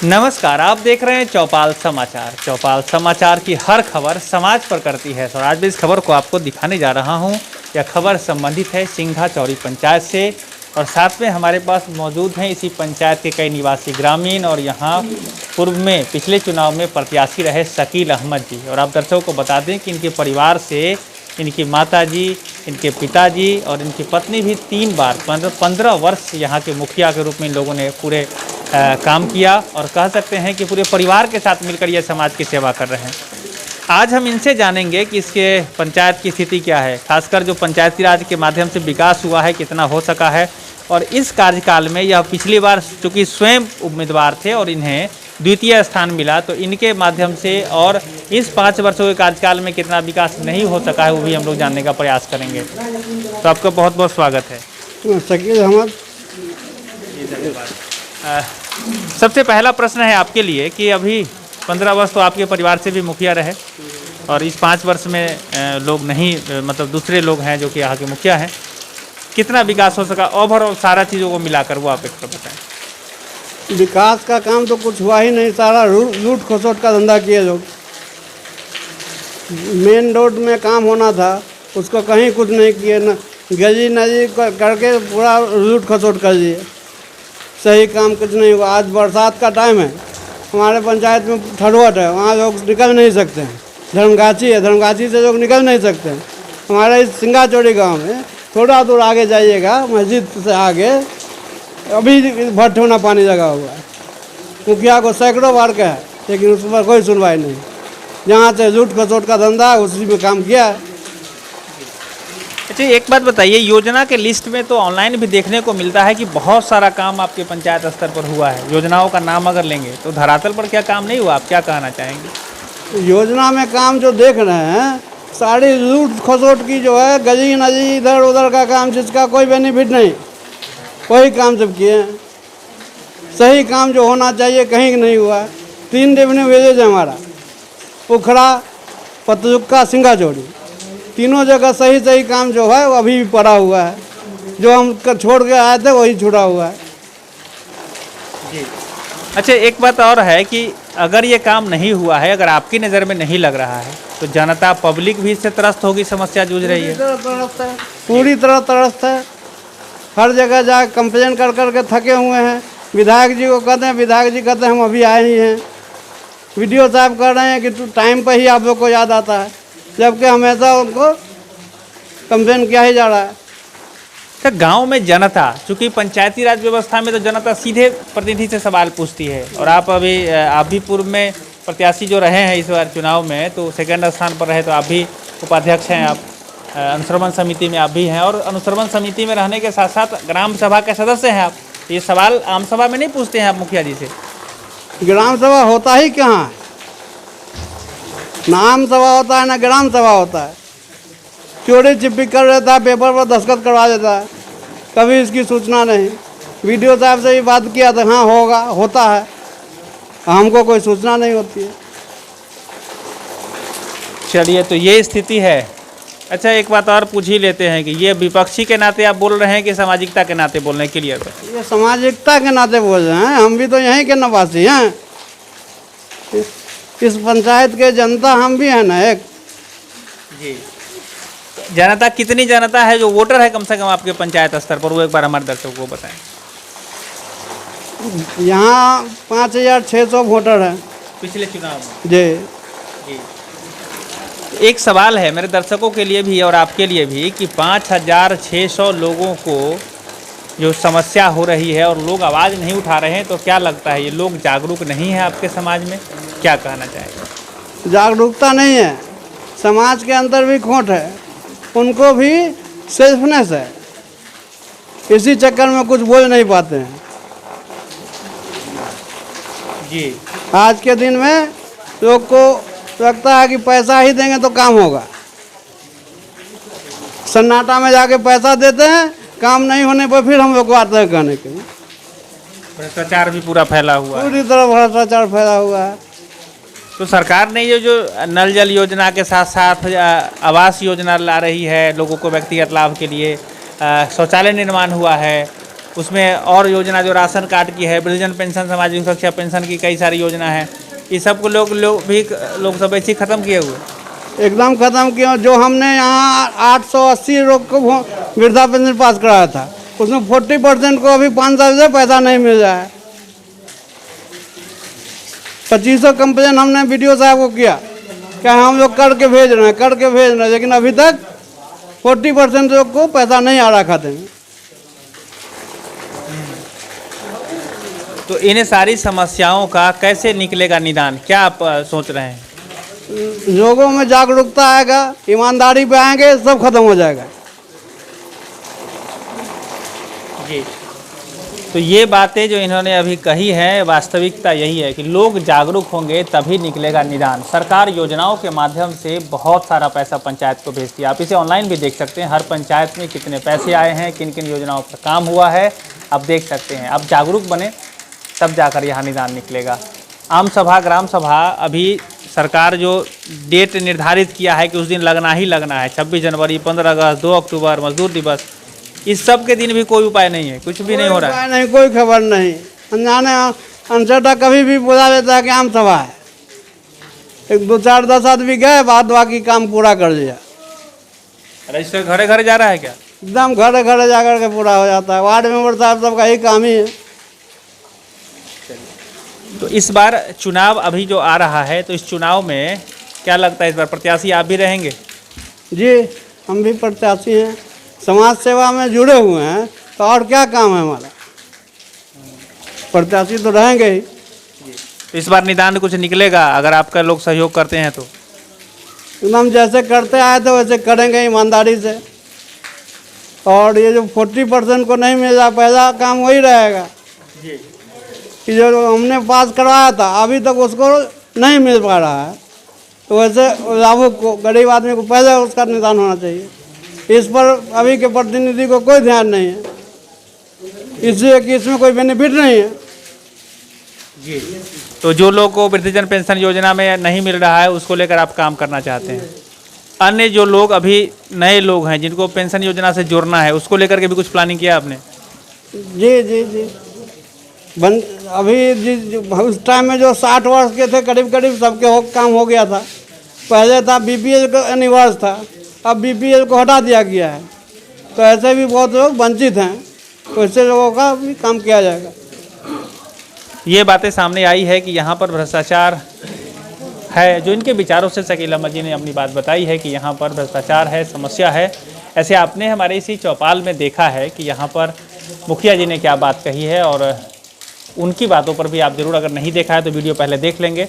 नमस्कार, आप देख रहे हैं चौपाल समाचार। चौपाल समाचार की हर खबर समाज पर करती है। तो आज भी इस खबर को आपको दिखाने जा रहा हूं। यह खबर संबंधित है सिंघा चौड़ी पंचायत से और साथ में हमारे पास मौजूद हैं इसी पंचायत के कई निवासी ग्रामीण और यहां पूर्व में पिछले चुनाव में प्रत्याशी रहे शकील अहमद जी। और आप दर्शकों को बता दें कि इनके परिवार से इनकी माताजी, इनके पिताजी और इनकी पत्नी भी 3 बार 15 वर्ष यहाँ के मुखिया के रूप में इन लोगों ने पूरे काम किया और कह सकते हैं कि पूरे परिवार के साथ मिलकर यह समाज की सेवा कर रहे हैं। आज हम इनसे जानेंगे कि इसके पंचायत की स्थिति क्या है, खासकर जो पंचायती राज के माध्यम से विकास हुआ है कितना हो सका है। और इस कार्यकाल में यह पिछली बार चूँकि स्वयं उम्मीदवार थे और इन्हें द्वितीय स्थान मिला, तो इनके माध्यम से और इस 5 वर्षों के कार्यकाल में कितना विकास नहीं हो सका है वो भी हम लोग जानने का प्रयास करेंगे। तो आपका बहुत बहुत स्वागत है। शकील अहमद। सबसे पहला प्रश्न है आपके लिए कि अभी 15 वर्ष तो आपके परिवार से भी मुखिया रहे और इस 5 वर्ष में लोग नहीं, मतलब दूसरे लोग हैं जो कि यहाँ के मुखिया हैं, कितना विकास हो सका ओवरऑल सारा चीज़ों को मिलाकर, वो आप एक बताएं। विकास का काम तो कुछ हुआ ही नहीं, सारा लूट खसोट का धंधा किए लोग। मेन रोड में काम होना था उसको कहीं कुछ नहीं किए, न गली नजी करके पूरा लूट खसोट कर दिए। सही काम कुछ नहीं हुआ। आज बरसात का टाइम है, हमारे पंचायत में ठड़वट है, वहाँ लोग निकल नहीं सकते हैं। धर्मगाछी है, धर्मगाछी से लोग निकल नहीं सकते हैं। हमारे इस सिंघा चौड़ी गाँव में थोड़ा दूर आगे जाइएगा, मस्जिद से आगे अभी भट्ट होना पानी लगा हुआ है। मुखिया को सैकड़ों बार कहा है लेकिन उस पर कोई सुनवाई नहीं। जहाँ से लूट खसोट का धंधा उसी में काम किया है। अच्छा, एक बात बताइए, योजना के लिस्ट में तो ऑनलाइन भी देखने को मिलता है कि बहुत सारा काम आपके पंचायत स्तर पर हुआ है। योजनाओं का नाम अगर लेंगे तो धरातल पर क्या काम नहीं हुआ, आप क्या कहना चाहेंगे? योजना में काम जो देख रहे हैं सारी लूट खसोट की जो है, गली नजी इधर उधर का काम, जिसका कोई बेनिफिट नहीं, वही काम सब किए हैं। सही काम जो होना चाहिए कहीं नहीं हुआ। 3 रेवेन्यू विलेज है हमारा, उखड़ा, पतलुक्का, सिंघा चौड़ी, तीनों जगह सही काम जो है वो अभी भी पड़ा हुआ है। जो हम छोड़ के आए थे वही छुड़ा हुआ है। जी। अच्छा, एक बात और है कि अगर ये काम नहीं हुआ है, अगर आपकी नज़र में नहीं लग रहा है, तो जनता पब्लिक भी इससे त्रस्त होगी, समस्या जूझ रही है। पूरी तरह त्रस्त है। हर जगह जा कंप्लेन कर के थके हुए हैं। विधायक जी को कहते हैं, विधायक जी कहते हैं हम अभी आए ही हैं। वीडियो साहब कह रहे हैं कि टाइम पर ही आप लोग को याद आता है, जबकि हमेशा उनको कंप्लेन किया ही जा रहा है। तो गांव में जनता, चूँकि पंचायती राज व्यवस्था में तो जनता सीधे प्रतिनिधि से सवाल पूछती है और आप भी पूर्व में प्रत्याशी जो रहे हैं इस बार चुनाव में, तो सेकंड स्थान पर रहे, तो आप भी उपाध्यक्ष हैं, आप अनुश्रवण समिति में आप भी हैं और अनुश्रवण समिति में रहने के साथ साथ ग्राम सभा के सदस्य हैं आप। ये सवाल आम सभा में नहीं पूछते हैं आप मुखिया जी से? ग्राम सभा होता ही कहाँ है, ना आम सभा होता है ना ग्राम सभा होता है। चोरी छिपी कर देता है, पेपर पर दस्तखत करवा देता है, कभी इसकी सूचना नहीं। वीडियो साहब से भी बात किया था, हाँ होगा, होता है, हमको कोई सूचना नहीं होती है। चलिए, तो ये स्थिति है। अच्छा, एक बात और पूछ ही लेते हैं कि ये विपक्षी के नाते आप बोल रहे हैं कि सामाजिकता के नाते बोल रहे हैं? क्लियर है, ये सामाजिकता के नाते बोल रहे हैं। हम भी तो यहीं के निवासी हैं, इस पंचायत के जनता हम भी हैं ना एक। जी। जनता कितनी जनता है जो वोटर है कम से कम आपके पंचायत स्तर पर, वो एक बार हमारे दर्शकों को बताएं। यहाँ 5600 वोटर हैं पिछले चुनाव में। जी। जी। एक सवाल है मेरे दर्शकों के लिए भी और आपके लिए भी कि 5600 लोगों को जो समस्या हो रही है और लोग आवाज़ नहीं उठा रहे हैं, तो क्या लगता है ये लोग जागरूक नहीं है आपके समाज में? क्या कहना चाहेंगे? जागरूकता नहीं है, समाज के अंदर भी खोट है, उनको भी सेल्फनेस है, इसी चक्कर में कुछ बोल नहीं पाते हैं। जी। आज के दिन में लोग को लगता है कि पैसा ही देंगे तो काम होगा। सन्नाटा में जाके पैसा देते हैं, काम नहीं होने पर फिर हम लोग को आते हैं कहने के लिए। भ्रष्टाचार भी पूरा फैला हुआ है। पूरी तरह भ्रष्टाचार फैला हुआ है। तो सरकार ने ये जो नल जल योजना के साथ साथ आवास योजना ला रही है लोगों को व्यक्तिगत लाभ के लिए, शौचालय निर्माण हुआ है उसमें और योजना जो राशन कार्ड की है, वृद्धजन पेंशन, सामाजिक सुरक्षा पेंशन की कई सारी योजना है, ये सब को लोग सब ऐसे ही ख़त्म किए हुए। एकदम ख़त्म किया। जो हमने यहाँ 880 लोग को वृद्धा पेंशन पास कराया था, उसमें 40% को अभी 5 साल से पैसा नहीं मिल रहा है। 2500 कंप्लेन हमने BDO साहब को किया कि हम लोग करके भेज रहे हैं, लेकिन अभी तक 40% लोग को पैसा नहीं आ रहा खाते में। तो इन्हें सारी समस्याओं का कैसे निकलेगा निदान, क्या आप सोच रहे हैं? लोगों में जागरूकता आएगा, ईमानदारी पे आएंगे, सब खत्म हो जाएगा। जी, तो ये बातें जो इन्होंने अभी कही है, वास्तविकता यही है कि लोग जागरूक होंगे तभी निकलेगा निदान। सरकार योजनाओं के माध्यम से बहुत सारा पैसा पंचायत को भेजती है। आप इसे ऑनलाइन भी देख सकते हैं, हर पंचायत में कितने पैसे आए हैं, किन किन योजनाओं पर काम हुआ है, आप देख सकते हैं। आप जागरूक बने तब जाकर यहाँ निदान निकलेगा। आम सभा, ग्राम सभा, अभी सरकार जो डेट निर्धारित किया है कि उस दिन लगना ही लगना है, 26 जनवरी, 15 अगस्त, 2 अक्टूबर, मजदूर दिवस, इस सब के दिन भी कोई उपाय नहीं है, कुछ भी नहीं हो रहा है। नहीं, कोई खबर नहीं। अनजाने अनसटा कभी भी बुला देता है कि आम सभा है, 1, 2, 4, 10 आदमी गए, बाद बाकी काम पूरा कर दिया। रजिस्टर घरे घरे जा रहा है क्या? एकदम घरे घरे जा कर के पूरा हो जाता है। वार्ड मेंबर साहब सबका यही काम ही है। तो इस बार चुनाव अभी जो आ रहा है, तो इस चुनाव में क्या लगता है इस बार प्रत्याशी आप भी रहेंगे? जी, हम भी प्रत्याशी हैं, समाज सेवा में जुड़े हुए हैं, तो और क्या काम है हमारा, प्रत्याशी तो रहेंगे ही। तो इस बार निदान कुछ निकलेगा अगर आपका लोग सहयोग करते हैं तो? एकदम जैसे करते आए थे वैसे करेंगे ईमानदारी से। और ये जो 40% को नहीं मिल रहा, पहला काम वही रहेगा कि जो हमने पास करवाया था अभी तक उसको नहीं मिल पा रहा है, तो वैसे लाभुक को, गरीब आदमी को पहले उसका निदान होना चाहिए। इस पर अभी के प्रतिनिधि को कोई ध्यान नहीं है, इसलिए कि इसमें कोई बेनिफिट नहीं है। जी, तो जो लोग को वृद्धजन पेंशन योजना में नहीं मिल रहा है उसको लेकर आप काम करना चाहते हैं। अन्य जो लोग अभी नए लोग हैं जिनको पेंशन योजना से जोड़ना है, उसको लेकर के भी कुछ प्लानिंग किया आपने? जी जी जी, अभी उस टाइम में जो 60 वर्ष के थे करीब करीब सबके काम हो गया था। पहले था BPL का अनिवार्य था, अब BPL को हटा दिया गया है, तो ऐसे भी बहुत लोग वंचित हैं, तो ऐसे लोगों का भी काम किया जाएगा। ये बातें सामने आई है कि यहाँ पर भ्रष्टाचार है, जो इनके विचारों से शकील अहमद जी ने अपनी बात बताई है कि यहाँ पर भ्रष्टाचार है, समस्या है। ऐसे आपने हमारे इसी चौपाल में देखा है कि यहाँ पर मुखिया जी ने क्या बात कही है, और उनकी बातों पर भी आप ज़रूर, अगर नहीं देखा है तो वीडियो पहले देख लेंगे।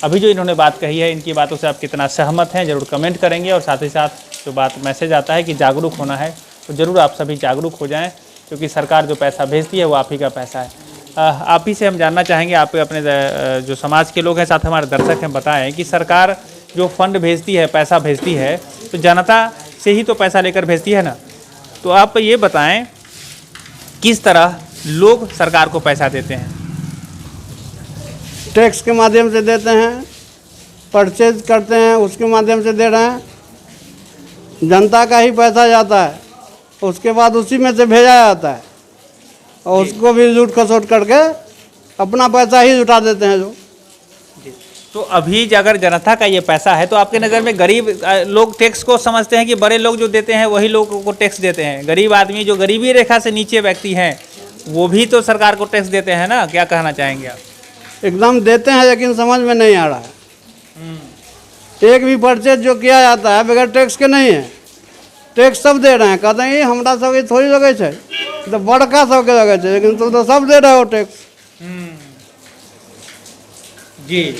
अभी जो इन्होंने बात कही है, इनकी बातों से आप कितना सहमत हैं ज़रूर कमेंट करेंगे। और साथ ही साथ जो बात मैसेज आता है कि जागरूक होना है, तो ज़रूर आप सभी जागरूक हो जाएं, क्योंकि सरकार जो पैसा भेजती है वो आप ही का पैसा है। आप ही से हम जानना चाहेंगे, आप अपने जो समाज के लोग हैं, साथ हमारे दर्शक हैं, बताएं कि सरकार जो फंड भेजती है, पैसा भेजती है, तो जनता से ही तो पैसा लेकर भेजती है ना। तो आप ये बताएं किस तरह लोग सरकार को पैसा देते हैं? टैक्स के माध्यम से देते हैं, परचेज करते हैं उसके माध्यम से दे रहे हैं। जनता का ही पैसा जाता है, उसके बाद उसी में से भेजा जाता है, और उसको भी लूट खसोट करके अपना पैसा ही जुटा देते हैं लोग। तो अभी अगर जनता का ये पैसा है, तो आपके नज़र में गरीब लोग टैक्स को समझते हैं कि बड़े लोग जो देते हैं वही लोगों को टैक्स देते हैं? गरीब आदमी जो गरीबी रेखा से नीचे व्यक्ति हैं वो भी तो सरकार को टैक्स देते हैं ना। क्या कहना चाहेंगे आप? एकदम देते हैं, लेकिन समझ में नहीं आ रहा है। एक भी परचेज जो किया जाता है बगैर टैक्स के नहीं है। टैक्स सब दे रहे हैं, कहते हैं ये हमारा सबके थोड़ी लगे छे, तो बड़का सबके लगे छे, लेकिन तुम तो सब दे रहे हो टैक्स। जी,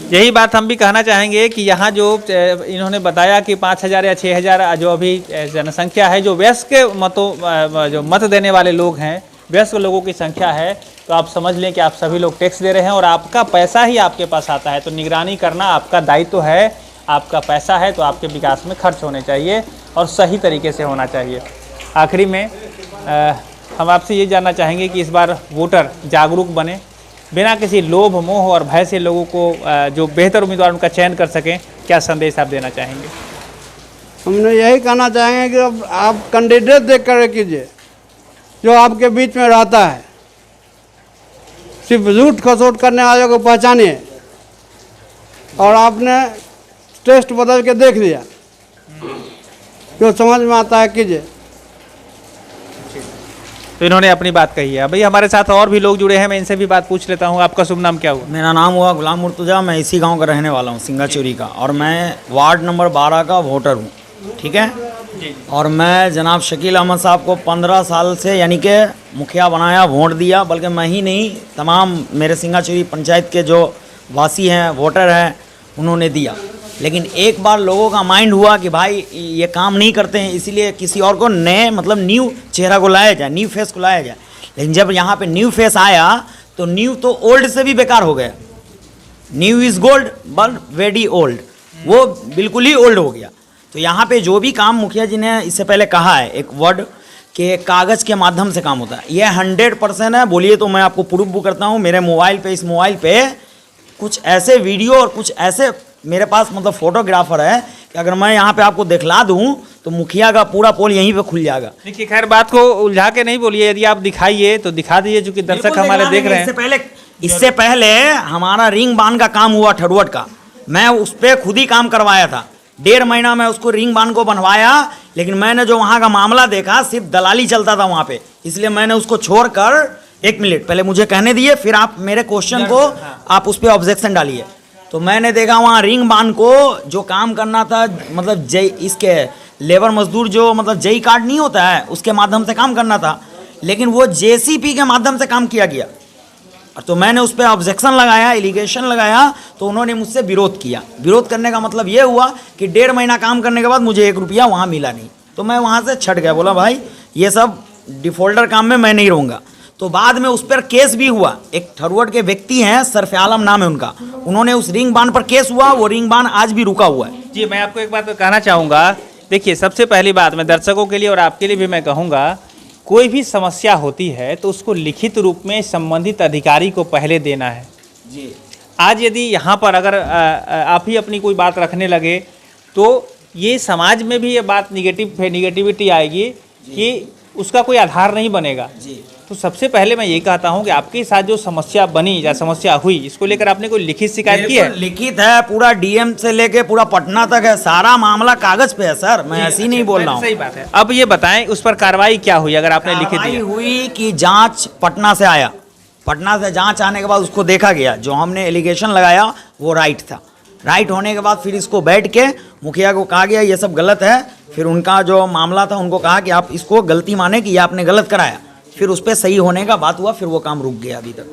यही बात हम भी कहना चाहेंगे कि यहाँ जो इन्होंने बताया कि 5,000 या 6,000 जो अभी जनसंख्या है, जो वयस्क जो मत देने वाले लोग हैं, वयस्क लोगों की संख्या है, तो आप समझ लें कि आप सभी लोग टैक्स दे रहे हैं और आपका पैसा ही आपके पास आता है। तो निगरानी करना आपका दायित्व है, आपका पैसा है तो आपके विकास में खर्च होने चाहिए और सही तरीके से होना चाहिए। आखिरी में हम आपसे ये जानना चाहेंगे कि इस बार वोटर जागरूक बने, बिना किसी लोभ, मोह और भय से लोगों को जो बेहतर उम्मीदवार उनका चयन कर सकें। क्या संदेश आप देना चाहेंगे? हमने यही कहना चाहेंगे कि अब आप कैंडिडेट देख कर कीजिए, जो आपके बीच में रहता है, सिर्फ लूट खसोट करने वाले को पहचानिए और आपने टेस्ट बदल के देख लिया, जो समझ में आता है कीजिए। तो इन्होंने अपनी बात कही है। भाई हमारे साथ और भी लोग जुड़े हैं, मैं इनसे भी बात पूछ लेता हूँ। आपका शुभ नाम क्या हुआ? मेरा नाम हुआ गुलाम मुर्तजा, मैं इसी गांव का रहने वाला हूँ, सिंगाचोरी का, और मैं वार्ड नंबर 12 का वोटर हूँ, ठीक है। और मैं जनाब शकील अहमद साहब को 15 साल से यानी कि मुखिया बनाया, वोट दिया, बल्कि मैं ही नहीं, तमाम मेरे सिंगाचोरी पंचायत के जो वासी हैं, वोटर हैं, उन्होंने दिया। लेकिन एक बार लोगों का माइंड हुआ कि भाई ये काम नहीं करते हैं, इसीलिए किसी और को नए मतलब न्यू चेहरा को लाया जाए, न्यू फेस को लाया जाए। लेकिन जब यहाँ पे न्यू फेस आया तो न्यू तो ओल्ड से भी बेकार हो गया। New is gold but very old, वो बिल्कुल ही ओल्ड हो गया। तो यहाँ पे जो भी काम मुखिया जी ने इससे पहले कहा है, एक वर्ड के कागज़ के माध्यम से काम होता है, ये 100% है। बोलिए तो मैं आपको प्रूफ करता हूँ, मेरे मोबाइल पे, इस मोबाइल पे कुछ ऐसे वीडियो और कुछ ऐसे मेरे पास मतलब फोटोग्राफर है कि अगर मैं यहाँ पे आपको दिखला दूँ तो मुखिया का पूरा पोल यहीं पे खुल जाएगा। देखिए खैर बात को उलझा के नहीं बोलिए, यदि आप दिखाइए तो दिखा दीजिए, चूंकि दर्शक हमारे देख रहे हैं। इससे पहले हमारा रिंग बांध का काम हुआ ठडवट का, मैं उस पर खुद ही काम करवाया था। 1.5 महीना मैं उसको रिंग बांध को बनवाया, लेकिन मैंने जो वहाँ का मामला देखा सिर्फ दलाली चलता था वहाँ पे, इसलिए मैंने उसको छोड़कर, 1 मिनट पहले मुझे कहने दिए, फिर आप मेरे क्वेश्चन को आप उस पर ऑब्जेक्शन डालिए। तो मैंने देखा वहाँ रिंग बांध को जो काम करना था, मतलब जय इसके लेबर मजदूर जो मतलब जई कार्ड नहीं होता है उसके माध्यम से काम करना था, लेकिन वो जेसीपी के माध्यम से काम किया गया। तो मैंने उस पर ऑब्जेक्शन लगाया, एलिगेशन लगाया, तो उन्होंने मुझसे विरोध किया। विरोध करने का मतलब ये हुआ कि 1.5 महीना काम करने के बाद मुझे 1 रुपया वहाँ मिला नहीं। तो मैं वहाँ से छट गया, बोला भाई ये सब डिफॉल्टर काम में मैं नहीं रहूँगा। तो बाद में उस पर केस भी हुआ। एक ठरवट के व्यक्ति हैं, सरफ आलम नाम है उनका, उन्होंने उस रिंग बांध पर केस हुआ, वो रिंग बांध आज भी रुका हुआ है। जी मैं आपको एक बात कहना चाहूँगा। देखिए सबसे पहली बात मैं दर्शकों के लिए और आपके लिए भी मैं कहूँगा, कोई भी समस्या होती है तो उसको लिखित रूप में संबंधित अधिकारी को पहले देना है। जी आज यदि यहाँ पर अगर आप ही अपनी कोई बात रखने लगे तो ये समाज में भी ये बात निगेटिविटी आएगी कि उसका कोई आधार नहीं बनेगा। जी तो सबसे पहले मैं ये कहता हूँ कि आपके साथ जो समस्या बनी या समस्या हुई, इसको लेकर आपने कोई लिखित शिकायत की है? लिखित है, पूरा डीएम से लेके पूरा पटना तक है, सारा मामला कागज पे है सर, मैं ऐसे ही नहीं बोल रहा हूँ। सही बात है। अब ये बताएं उस पर कार्रवाई क्या हुई अगर आपने लिखित दी? हुई कि जांच पटना से आया, पटना से जांच आने के बाद उसको देखा गया, जो हमने एलिगेशन लगाया वो राइट था। राइट होने के बाद फिर इसको बैठ के मुखिया को कहा गया ये सब गलत है। फिर उनका जो मामला था उनको कहा कि आप इसको गलती माने कि ये आपने गलत कराया, फिर उस पर सही होने का बात हुआ, फिर वो काम रुक गया अभी तक।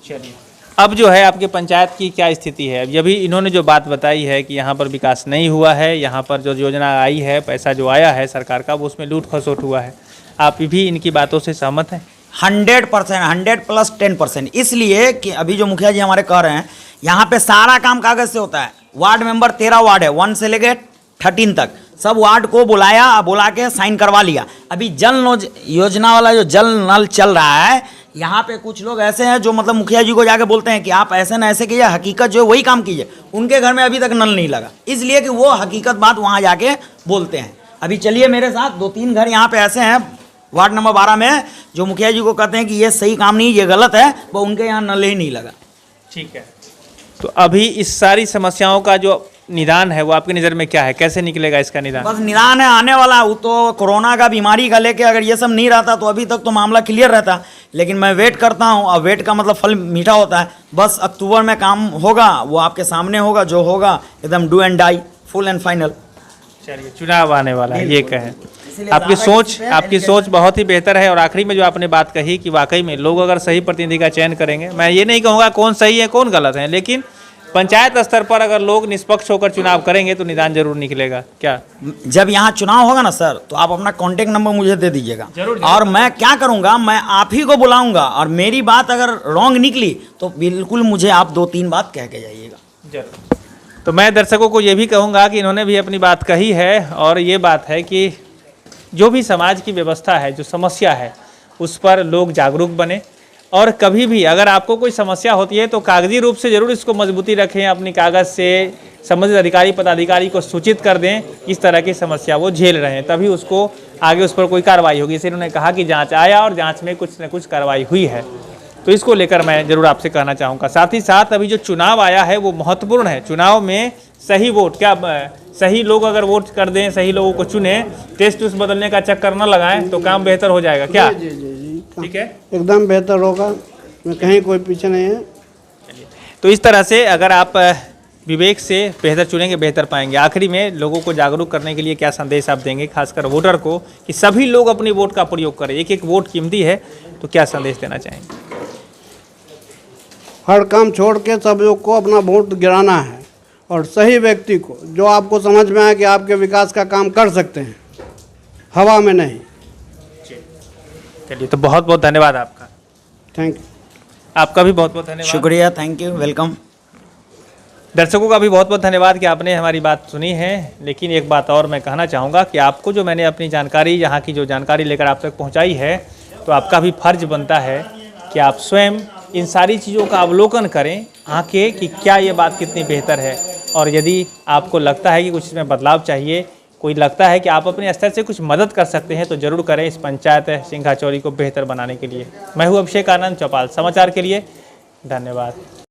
चलिए अब जो है आपके पंचायत की क्या स्थिति है? अभी इन्होंने जो बात बताई है कि यहाँ पर विकास नहीं हुआ है, यहाँ पर जो योजना आई है, पैसा जो आया है सरकार का, वो उसमें लूट खसोट हुआ है, आप भी इनकी बातों से सहमत हैं? 100%, 100 + 10%। इसलिए कि अभी जो मुखिया जी हमारे कह रहे हैं, यहाँ पे सारा काम कागज से होता है। वार्ड मेंबर 13 वार्ड है, 1 से लेके 13 तक, सब वार्ड को बुला के साइन करवा लिया। अभी जल योजना वाला जो जल नल चल रहा है, यहाँ पे कुछ लोग ऐसे हैं जो मतलब मुखिया जी को जाके बोलते हैं कि आप ऐसे ना ऐसे कीजिए, हकीकत जो है वही काम कीजिए। उनके घर में अभी तक नल नहीं लगा, इसलिए कि वो हकीकत बात वहाँ जाके बोलते हैं। अभी चलिए मेरे साथ, 2-3 घर यहाँ पे ऐसे हैं वार्ड नंबर 12 में जो मुखिया जी को कहते हैं कि ये सही काम नहीं, ये गलत है, वो उनके यहाँ नल ही नहीं लगा। ठीक है, तो अभी इस सारी समस्याओं का जो निदान है वो आपकी नज़र में क्या है? कैसे निकलेगा इसका निदान? बस निदान है आने वाला, वो तो कोरोना का बीमारी का लेके अगर ये सब नहीं रहता तो अभी तक तो मामला क्लियर रहता। लेकिन मैं वेट करता हूँ, और वेट का मतलब फल मीठा होता है। बस अक्टूबर में काम होगा, वो आपके सामने होगा, जो होगा एकदम do and die, full and final. चलिए चुनाव आने वाला है, ये कहें। आपकी सोच बहुत ही बेहतर है। और आखिरी में जो आपने बात कही कि वाकई में लोग अगर सही प्रतिनिधि का चयन करेंगे, मैं ये नहीं कहूँगा कौन सही है कौन गलत है, लेकिन पंचायत स्तर पर अगर लोग निष्पक्ष होकर चुनाव करेंगे तो निदान जरूर निकलेगा। क्या जब यहाँ चुनाव होगा ना सर, तो आप अपना कॉन्टेक्ट नंबर मुझे दे दीजिएगा, और मैं क्या करूँगा, मैं आप ही को बुलाऊंगा, और मेरी बात अगर रॉन्ग निकली तो बिल्कुल मुझे आप 2-3 बात कह के जाइएगा। जरूर। तो मैं दर्शकों को ये भी कहूँगा कि इन्होंने भी अपनी बात कही है, और ये बात है कि जो भी समाज की व्यवस्था है, जो समस्या है, उस पर लोग जागरूक बने। और कभी भी अगर आपको कोई समस्या होती है तो कागजी रूप से ज़रूर इसको मजबूती रखें, अपनी कागज़ से संबंधित अधिकारी पदाधिकारी को सूचित कर दें इस तरह की समस्या वो झेल रहे हैं, तभी उसको आगे उस पर कोई कार्रवाई होगी। इसे उन्होंने कहा कि जांच आया और जांच में कुछ न कुछ कार्रवाई हुई है, तो इसको लेकर मैं जरूर आपसे कहना चाहूँगा। साथ ही साथ अभी जो चुनाव आया है वो महत्वपूर्ण है। चुनाव में सही वोट, क्या सही लोग अगर वोट कर दें, सही लोगों को चुने, टेस्ट उस बदलने का चक्कर न लगाएं तो काम बेहतर हो जाएगा क्या? जी जी जी, ठीक है, एकदम बेहतर होगा, मैं कहीं कोई पीछे नहीं है। तो इस तरह से अगर आप विवेक से बेहतर चुनेंगे बेहतर पाएंगे। आखिरी में लोगों को जागरूक करने के लिए क्या संदेश आप देंगे, खासकर वोटर को, कि सभी लोग अपनी वोट का प्रयोग करें, एक एक वोट कीमती है, तो क्या संदेश देना चाहेंगे? हर काम छोड़ के सब लोग को अपना वोट गिराना है और सही व्यक्ति को, जो आपको समझ में आए कि आपके विकास का काम कर सकते हैं, हवा में नहीं। चलिए, तो बहुत बहुत धन्यवाद आपका। Thank you. आपका भी बहुत बहुत धन्यवाद। शुक्रिया, थैंक यू, वेलकम। दर्शकों का भी बहुत बहुत धन्यवाद कि आपने हमारी बात सुनी है। लेकिन एक बात और मैं कहना चाहूँगा कि आपको जो मैंने अपनी जानकारी, यहाँ की जो जानकारी लेकर आप तक पहुँचाई है, तो आपका भी फर्ज बनता है कि आप स्वयं इन सारी चीज़ों का अवलोकन करें आके कि क्या ये बात कितनी बेहतर है। और यदि आपको लगता है कि कुछ इसमें बदलाव चाहिए, कोई लगता है कि आप अपने स्तर से कुछ मदद कर सकते हैं, तो ज़रूर करें इस पंचायत सिंघा चौरी को बेहतर बनाने के लिए। मैं हूँ अभिषेक आनंद, चौपाल समाचार के लिए धन्यवाद।